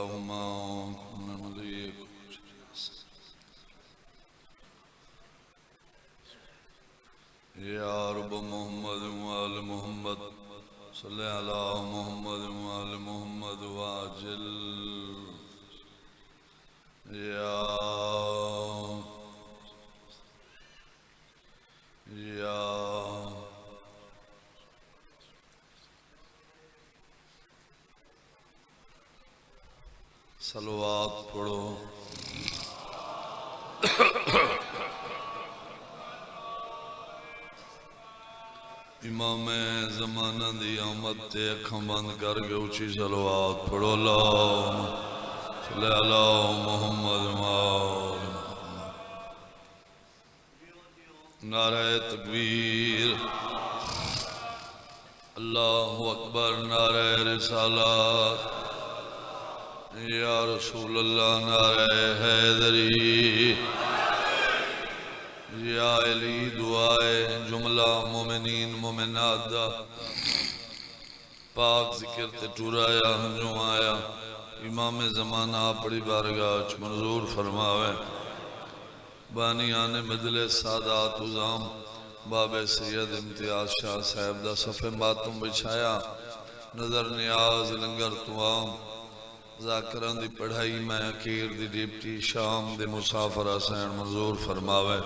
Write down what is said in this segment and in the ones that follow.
اللہم یا رب محمد وآل محمد صلی علی محمد وآل محمد واجل یا صلوات پڑھو امام زمانہ دی آمد تے اکھاں بند کر کے اچھی صلوات پڑھو اللہم صلی علی محمد وآل نعرہ تکبیر اللہ اکبر نعرہ رسالات یا رسول اللہ نعرہ حیدری یا علی دعائے جملہ مومنین مومنات دا پاک ذکر تے ٹورایا جو آیا امام زمانہ اپنی بارگاہ چ منظور فرماوے بانیان مجلس سادات عظام باب سید امتیاز شاہ صاحب دا صفحہ ماتم بچھایا نظر نیاز لنگر توام ذاکران دی پڑھائی میں اکیر دی ڈیپٹی شام دی مسافر حسین منظور فرماوے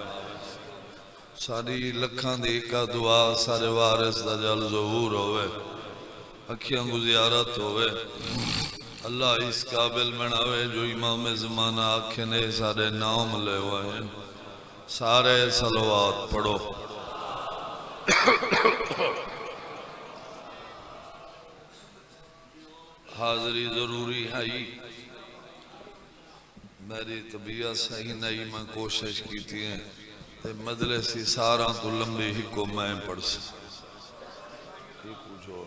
ساری لکھاں دی کا دعا سارے وارث دا جل ظہور ہوئے اکھیاں گزیارت ہوئے اللہ اس قابل بناوے جو امام زمانہ آنکھیں نے سارے نام لے ہوئے سارے صلوات پڑھو حاضری ضروری ہے میری طبیعت صحیح نہیں میں کوشش کی تھی تے مجلسی سارا تو لمبی ہی کو میں پڑھ سکتی پوچھو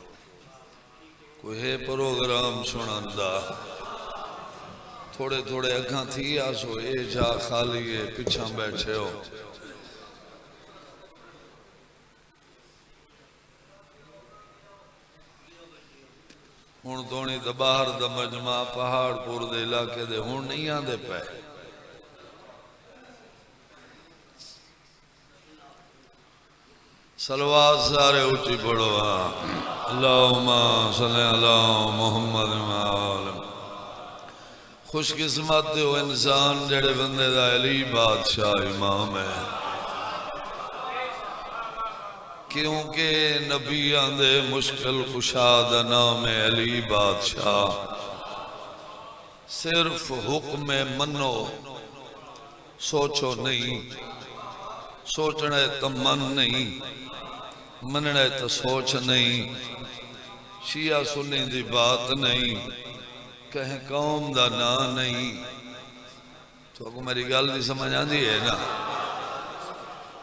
کوئی ہے پروگرام سناندہ تھوڑے تھوڑے اگھاں تھی آسو اے جا خالی ہے پچھاں بیٹھے ہو ہون دونی دا باہر دا مجمع پہاڑ پور دے علاقے دے ہون نہیں آندے پہ صلوات سارے اچھی پڑھو اللہم صلی علی محمد وآلہ خوش قسمت دے ہو انسان جڑے بندے دا علی بادشاہ امام ہے کیونکہ نبی آندے مشکل کشاد نام علی بادشاہ صرف حکم منو سوچو نہیں سوچنے تو من نہیں مننے تو سوچ نہیں شیعہ سنی دی بات نہیں کہیں قوم دا نا نہیں تو اگر میری گل نہیں سمجھ آندی ہے نا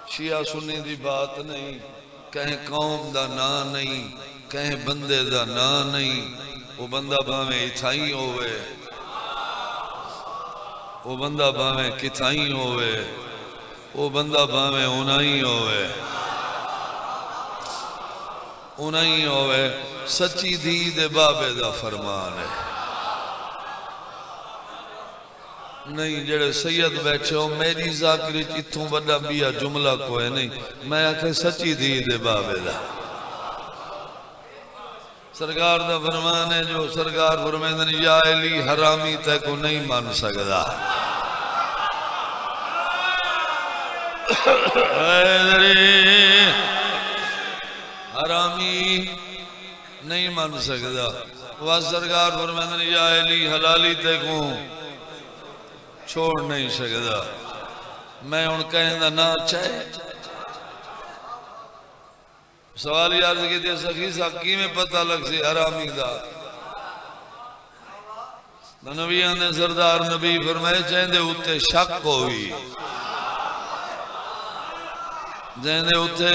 شیعہ سنی دی بات نہیں کہیں قوم دا نا نہیں کہیں بندے دا نا نہیں وہ بندہ باویں اتھائی ہوئے وہ بندہ باویں کتھائی ہوئے وہ بندہ باویں انہی ہوئے سچی دی دے بابے دا فرمان ہے نہیں جڑے سید بیٹھے ہو میری ذاکری چیتوں بڑا بیا جملہ کوئے نہیں میں آکھے سچی دی دے بابے دا سرکار دا فرمان ہے جو سرکار فرمائن یا علی حرامی تے کو نہیں مان سکدا حرامی نہیں مان سکدا وہ سرکار فرمائن یا علی حلالی تے کو چھوڑ نہیں سکدا میں ان کہیں دا نا چاہے سوالی عرض کی تھی سخی صاحب کی میں پتہ لگ سی حرامی دا نبیان نے سردار نبی فرمائے چاہیں دے اتے شک ہوئی جائیں دے اتے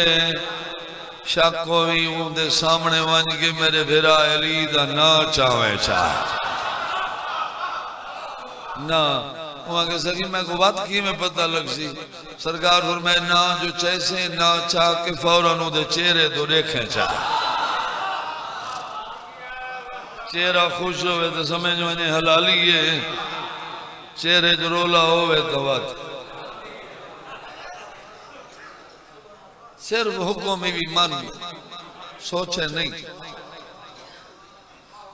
شک ہوئی ان دے سامنے وانج کے میرے بھرا علی دا نا چاہویں چاہ نا وہاں کہ سکی میں کو بات کی میں پتہ لگ سی سرکار فرمائے نا جو چیسے نا چاہ کے فوراً دے چہرے تو دیکھیں چاہ چہرہ خوش ہوئے تو سمجھ میں حلالی ہے، چہرے جو رولا ہوئے تو وقت صرف حکم بھی مان سوچے نہیں۔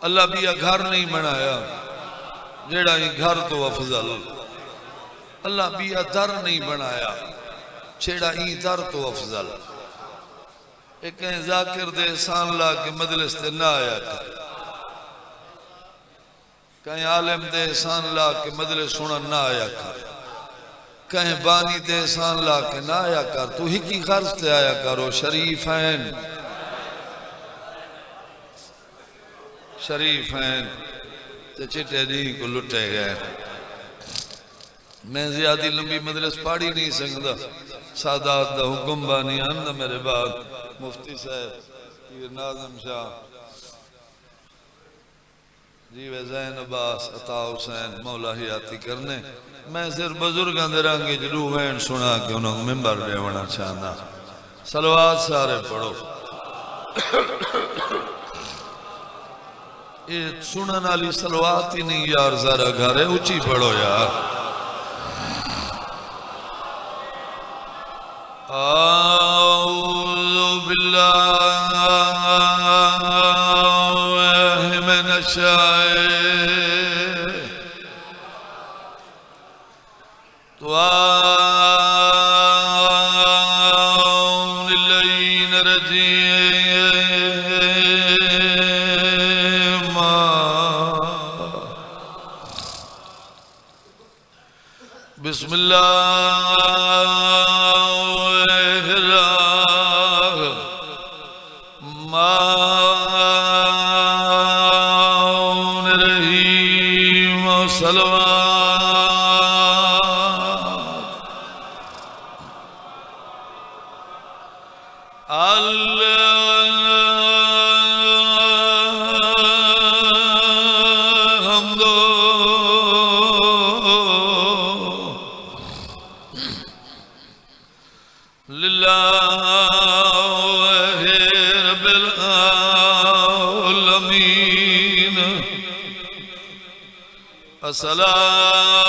اللہ بھی گھر نہیں بنایا جیڑا ہی گھر تو افضل، اللہ بھی در نہیں بنایا چھیڑا ہی در تو افضل۔ ایک کہیں ذاکر دے احسان لا کے مجلس تے نہ آیا کر، کہیں عالم دے احسان لا کے مجلس سنا نہ آیا کر، کہیں بانی دے احسان لا کے نہ آیا کر، تو ہی کی غرض تے آیا کرو۔ شریفین شریفین تے چٹے نہیں کو لٹے گئے۔ میں زیادی لمبی مجلس پاڑی نہیں سکتا، سادات دا حکم بانی آندا میرے بعد مفتی صاحب پیر ناظم شاہ جیوے زین عباس عطا حسین مولا حیاتی کرنے، میں صرف بزرگاں دے رنگے جلو وین سنا کے انہوں کو ممبر دے ونا چاہنا۔ صلوات سارے پڑھو، یہ سنن علی صلوات ہی نہیں یار، ذرا گھرے اچھی پڑھو یار۔ اعوذ باللہ من الشیطان الرجیم بسم اللہ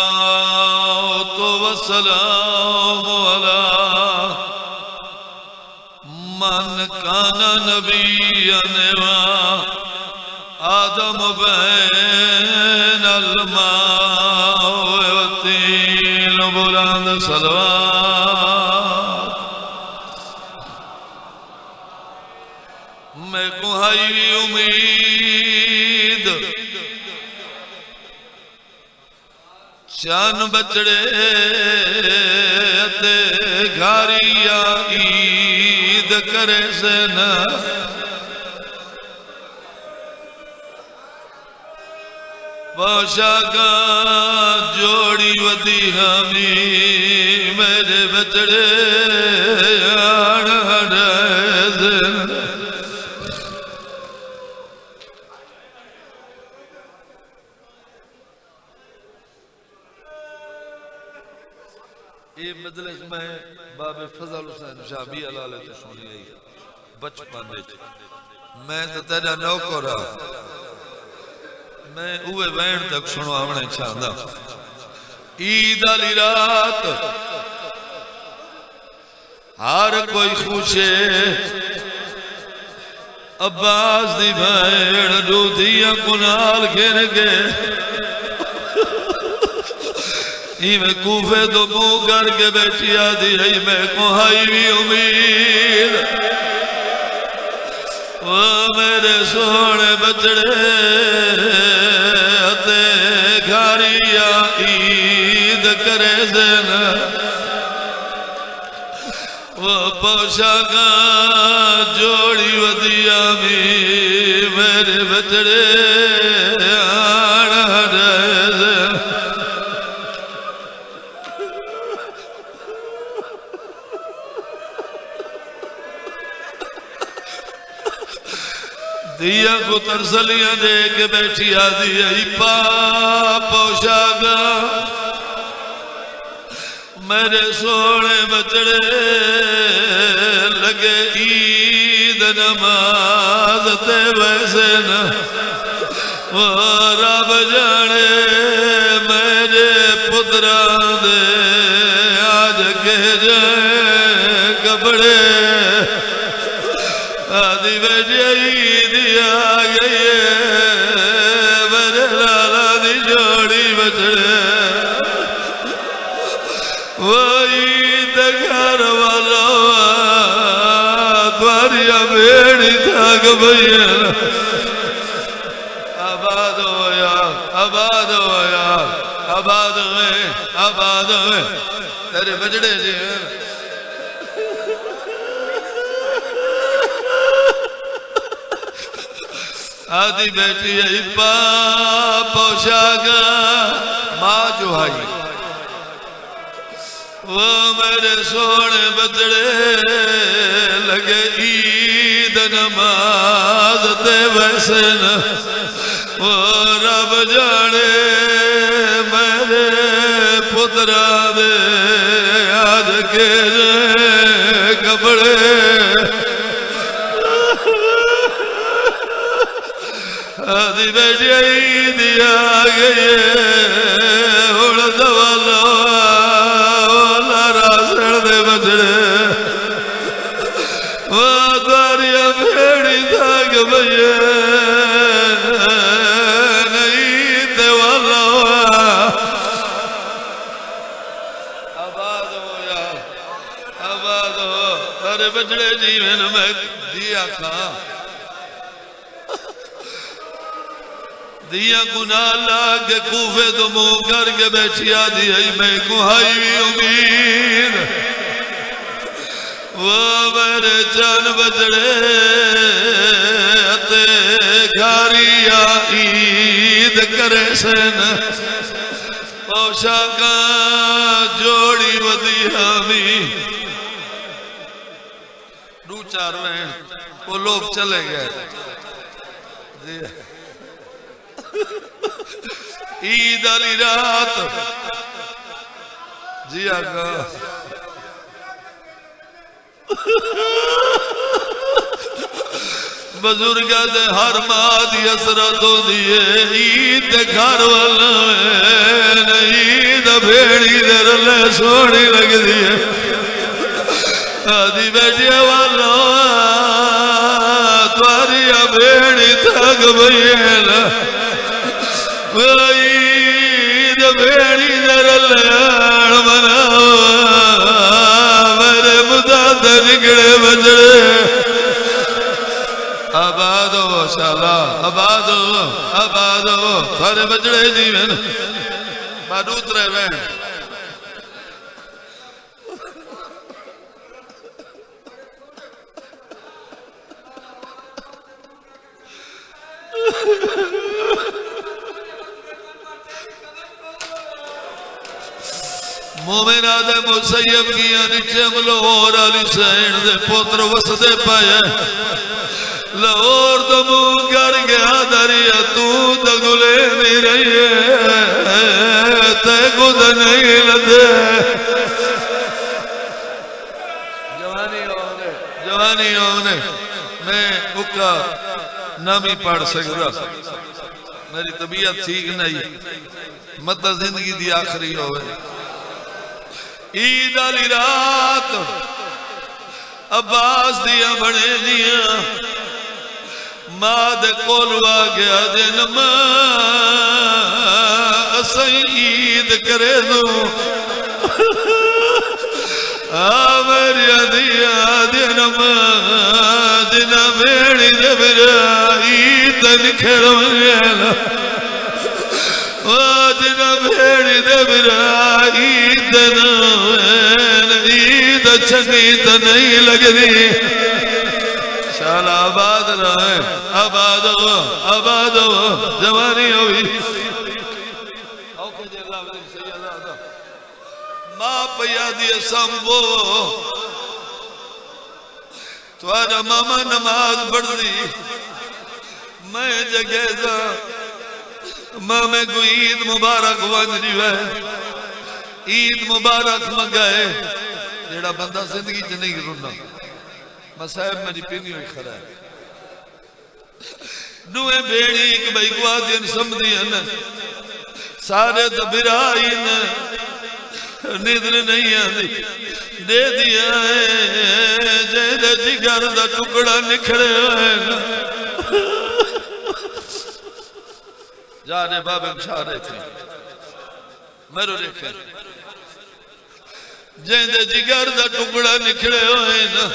الصلاة والسلام على من كان نبيا وآدم بين الماء والطين بلند صلوات۔ میں کو ہے امید شان بچڑے تے گھاریا عید کرے سے نہ پوشاکا جوڑی ودی ہمی میرے بچڑے آڑ سے یہ مجلس میں باب فضل حسین شابی علالہ تے سنی آئی بچپن دے میں تو تیرا نوکو رہا، میں اوے وین تک سنو آمنے چاہتا۔ عید علی رات ہر کوئی خوشے عباس دی بھیڑ دودھیا کنال گھر گئے، میں کوفے تو منہ کر کے بیٹھی آدھی ہے میں کو ہائی بھی امید وہ میرے سونے بچڑے تے گھاریا عید کرے زینا وہ پوشاکا جوڑی ودیا بھی میرے بچڑے آڑ رہے زینا دیا کو ترسلیاں دے کے بیٹھی آدھی ای پوشاکا میرے سونے بچڑے لگے عید نماز تے ویسے نہ وہ رب جانے میرے پتران دے آج کے جائے کپڑے آدھی بیٹی عید آ گئی ہے میرے لالا دی جوڑی بچڑے وہ عید گھر والا تمہاری بیڑی تھاک بھئینا آباد ہو یار آباد ہو یار آباد ہوئے تیرے بچڑے جی ہیں آدھی بیٹی ہے پوشاکا ماں جو آئی وہ میرے سونے بچڑے لگے عید نماز تے ویسے نہ وہ رب جانے میرے پتران دے آج کے کپڑے آدھی بیٹی عید آ گئی ہن دوالا لارا سڑ دے بچڑے وہ دواریا بھیڑی تھاک بھئیے نہیں دیوالا آباد ہو یار آباد ہو سارے بچڑے جیوین میں دیا کھا دیا گناہ لاغ کوفے تو منہ کر کے بیٹھی آدھی ہے میں کو ہائی بھی امید وہ میرے جان بچڑے تے گھاری عید کرے سن پوشاکا جوڑی ودی ہمیں دو چار رہن وہ لوگ چلے گئے عید علی رات جی آگا بزرگاں دے ہر ماں دی حسرت ہوندی ہے عید دے گھر والا عید بھیڑی دے رلے سونی لگدی ہے آدھی بیٹی والا تمہاری بھیڑی تھک بھئینا عید بھیڑی دے رلے مناوا میرے مدد نکڑے بچڑے آباد ہو شالا آباد ہو سارے بچڑے جیوین بادوت رہے وین مومن آدھے مسیب کیا نیچے ملہور علی سین دے پتر وسدے پائے لہور تو منہ کر گیا دریا تو دگلے نہیں رہی ہے تے خود نہیں لدے جوانی ہونے میں اکا نامی پڑھ سکتا میری طبیعت ٹھیک نہیں مطلب زندگی دی آخری ہوئے عید علی رات عباس دیا بڑے دیا ماں دے کولو آ گیا جنم اسائی عید کرے دوں میری دیا جنم جنا بیڑی دے میرا عید نکھر میرا جنا بیڑی دے میرا عید عید چنگی تو نہیں لگ دی شال آباد رہے آباد ہو جوانی ہوئی ماں پیا دیا سمبو توارا ماما نماز پڑھ دی میں جگہ دا ماں میں کو عید مبارک وانجی ہے عید مبارک منگائے جیڑا بندہ زندگی جنہی رونا مسائب میری پینی ہوئی کھڑا ہے دوئے بیڑی ایک بھائی گوا دین سمدین سارے دبرائین نیدر نہیں آدھی دے دیا ہے جیدے جگر دا ٹکڑا نکھڑے ہوئے جانے بابے مشاہ رہے تھے میرو دیکھیں جیدے جگر دا ٹکڑا نکھڑے ہوئے نا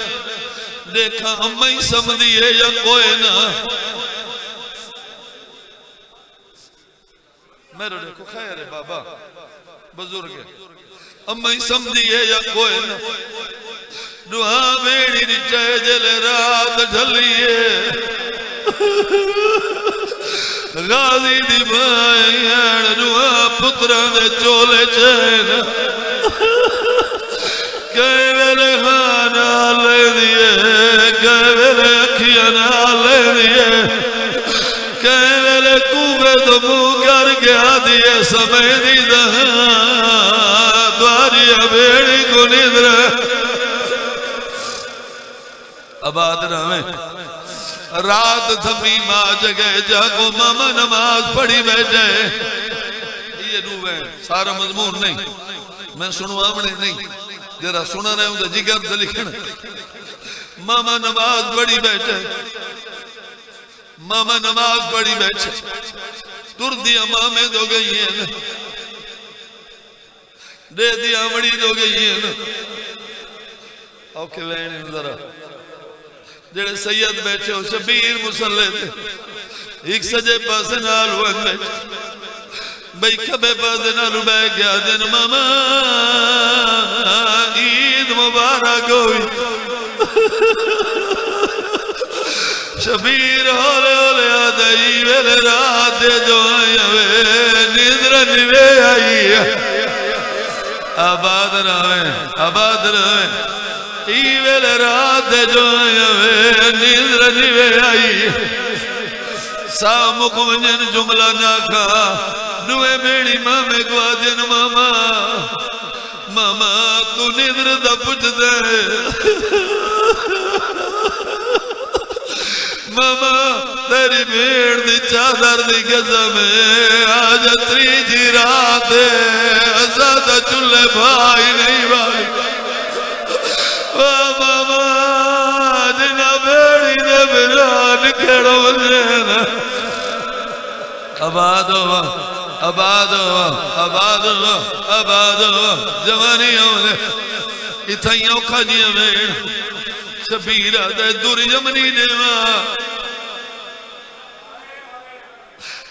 دیکھا امائی سمدھی ہے یا کوئی نا میرو دیکھو خیر ہے بابا بزرگ ہے امائی سمدھی ہے یا کوئی نا دعا بیڑی نچائے جلے رات ڈھلیے غازی دی بھائی دعا پتران دے چولے چین کئی ویلے خانہ لے دیئے کئی ویلے اکھیانا لے دیئے کئی ویلے کوبے دمو کر گیا دیئے سمیں دی دہاں دواریا بیڑی کو نیدر آباد رہے رات دھمی ماں جگہ جاگو ماما نماز پڑھی بیٹھے یہ نوے سارا مضمون نہیں میں سنوا بڑے نہیں جرا سنا رہے ہوں جگر دلکھن ماما نماز پڑھی بیٹھے ماما نماز پڑھی بیٹھے تر دیا مامے دو گئی ہیں دے دیا مڑی دو گئی ہیں اوکے وینے ذرا جڑے سید بیٹھے ہو شبیر مسلح تھے ایک سجے پاس نال وقت بیٹھے بھئی کبے پاس نال بیٹھ گیا دن ماما عید مبارک ہوئی شبیر ہولے ہولے آدھائی ویلے رات جو آئی ہوئے نیدر نیوے آئی آباد رہے ایویل رات جو آئے نیندر نیوے آئی سامک منجن جملہ ناکھا نوے بیڑی مامے کو آدین ماما ماما تو نیندر دا پچھ دے ماما تیری بھیڑ دی چادر دی قسم آج تریجی رات ہے زیادہ چلے بھائی نہیں بھائی ماما جنا بیڑی دے بران کھڑو جینا آباد ہوا جوانی ہونے اتھائیوں کھاجیاں بیڑ شبیرہ دے دور جمنی دیوا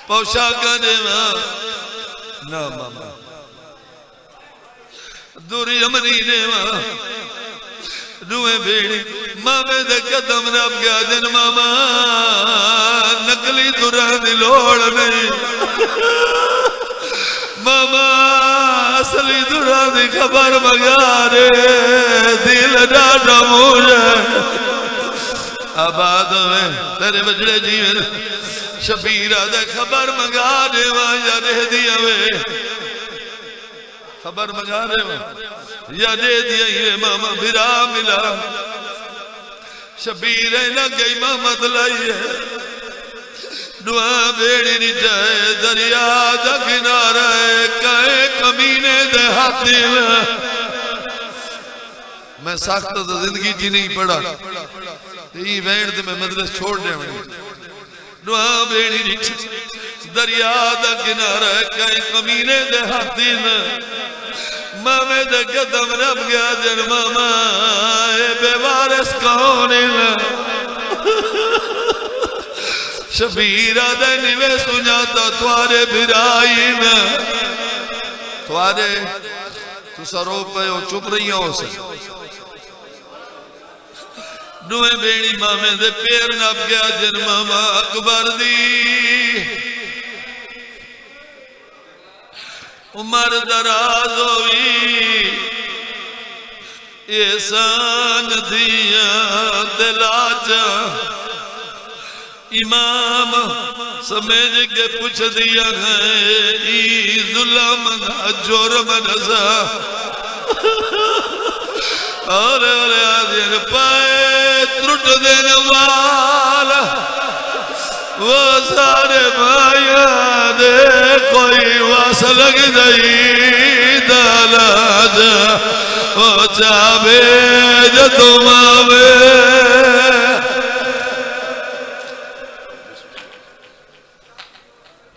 پوشاکہ دیوا نا ماما دور جمنی دیوا روئے بیڑی مامے دے قدم رب گیا جن ماما نکلی دورہ دی لوڑ نہیں ماما اصلی دورہ دی خبر مگارے دل ڈاٹا موجے آباد ہوئے تیرے بجڑے جیوے شبیرہ دے خبر مگارے وہاں یا دے دیا ہوئے خبر مگارے وہاں یا دے دیا یہ ماما بھرا ملا شبیرہ لگ گئی ماما دلائی ہے دعا بیڑی نہیں جائے دریا دا کنارہ ہے کہے کمینے دے ہاتھی میں ساختہ تو زندگی جی نہیں پڑا یہ وینڈ دے میں مدرس چھوڑ دے میں دعا بیڑی نہیں جائے دریا دا کنارہ ہے کہے کمینے دے ہاتھی مامے دے قدم رب گیا دن ماما اے بے وارس کونی شبیرہ دے نیوے سنیاتا توارے بھرائین توارے تو سرو پہ ہو چپ رہی ہو سے نوے بیڑی مامے دے پیر نب گیا دن ماما اکبر دی عمر دراز ہوئی احسان دیا دلاجا امام سمجھ کے پوچھ دیا ہے ای ظلم نہ جرم نزا اور آدھین پائے ترٹ دین والا وہ سارے مایا دے کوئی واسلگ دئی دالا جا وہ چاہے جو تم آوے